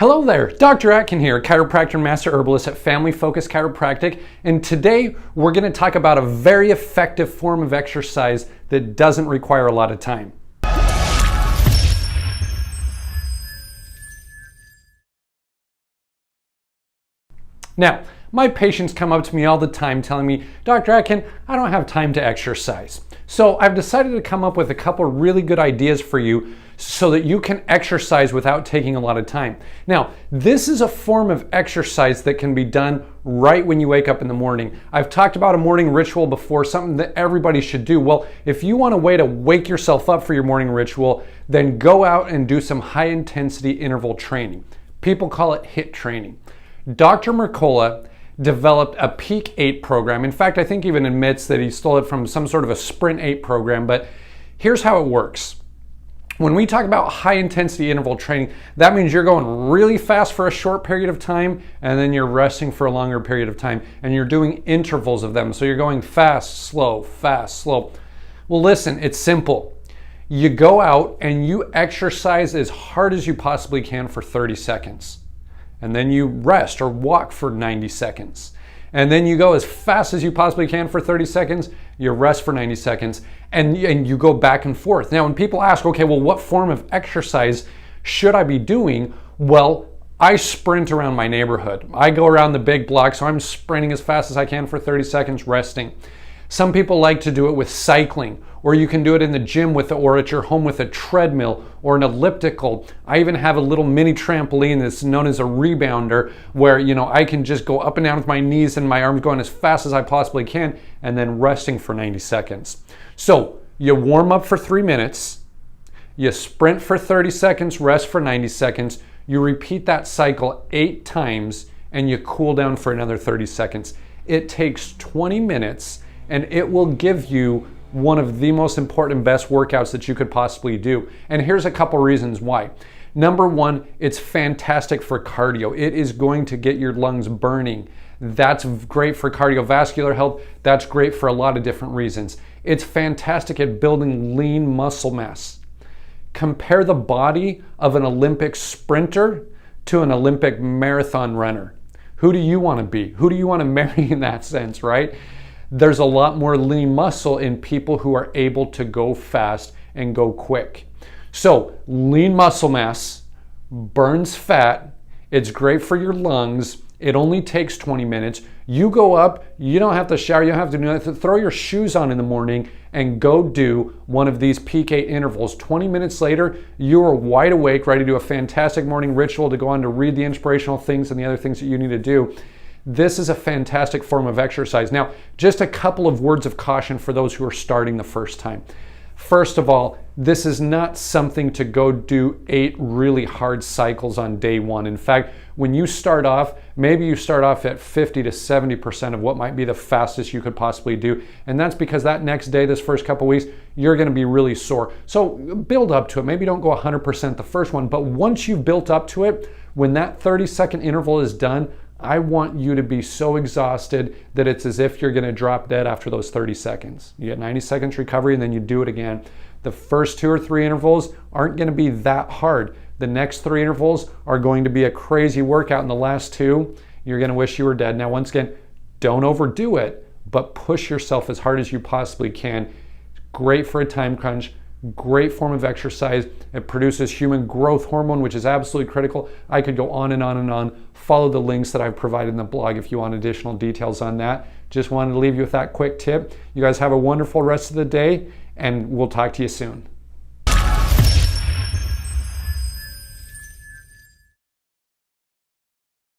Hello there, Dr. Atkin here, chiropractor and master herbalist at Family Focus Chiropractic, and today we're going to talk about a very effective form of exercise that doesn't require a lot of time. Now, my patients come up to me all the time telling me, Dr. Atkin, I don't have time to exercise. So I've decided to come up with a couple of really good ideas for you so that you can exercise without taking a lot of time. Now, this is a form of exercise that can be done right when you wake up in the morning. I've talked about a morning ritual before, something that everybody should do. Well, if you want a way to wake yourself up for your morning ritual, then go out and do some high intensity interval training. People call it HIIT training. Dr. Mercola developed a Peak 8 program. In fact, I think even admits that he stole it from some sort of a Sprint 8 program, but here's how it works. When we talk about high intensity interval training, that means you're going really fast for a short period of time and then you're resting for a longer period of time and you're doing intervals of them. So you're going fast, slow, fast, slow. Well, listen, it's simple. You go out and you exercise as hard as you possibly can for 30 seconds. And then you rest or walk for 90 seconds. And then you go as fast as you possibly can for 30 seconds, you rest for 90 seconds, and you go back and forth. Now, when people ask, okay, well, what form of exercise should I be doing? Well, I sprint around my neighborhood. I go around the big block, so I'm sprinting as fast as I can for 30 seconds, resting. Some people like to do it with cycling, or you can do it in the gym or at your home with a treadmill or an elliptical. I even have a little mini trampoline that's known as a rebounder where, I can just go up and down with my knees and my arms going as fast as I possibly can and then resting for 90 seconds. So you warm up for 3 minutes, you sprint for 30 seconds, rest for 90 seconds, you repeat that cycle 8 times and you cool down for another 30 seconds. It takes 20 minutes and it will give you one of the most important and best workouts that you could possibly do. And here's a couple reasons why. Number one, it's fantastic for cardio. It is going to get your lungs burning. That's great for cardiovascular health. That's great for a lot of different reasons. It's fantastic at building lean muscle mass. Compare the body of an Olympic sprinter to an Olympic marathon runner. Who do you want to be? Who do you want to marry in that sense, right? There's a lot more lean muscle in people who are able to go fast and go quick. So lean muscle mass burns fat. It's great for your lungs. It only takes 20 minutes. You go up, you don't have to shower, you don't have to do nothing. Throw your shoes on in the morning and go do one of these Peak 8 intervals. 20 minutes later, you are wide awake, ready to do a fantastic morning ritual to go on to read the inspirational things and the other things that you need to do. This is a fantastic form of exercise. Now, just a couple of words of caution for those who are starting the first time. First of all, this is not something to go do 8 really hard cycles on day one. In fact, when you start off, maybe you start off at 50 to 70% of what might be the fastest you could possibly do. And that's because that next day, this first couple weeks, you're gonna be really sore. So build up to it. Maybe don't go 100% the first one, but once you've built up to it, when that 30-second interval is done, I want you to be so exhausted that it's as if you're going to drop dead after those 30 seconds. You get 90 seconds recovery and then you do it again. The first 2 or 3 intervals aren't going to be that hard. The next 3 intervals are going to be a crazy workout, and the last 2, you're going to wish you were dead. Now, once again, don't overdo it, but push yourself as hard as you possibly can. Great for a time crunch. Great form of exercise. It produces human growth hormone, which is absolutely critical. I could go on and on and on. Follow the links that I've provided in the blog if you want additional details on that. Just wanted to leave you with that quick tip. You guys have a wonderful rest of the day, and we'll talk to you soon.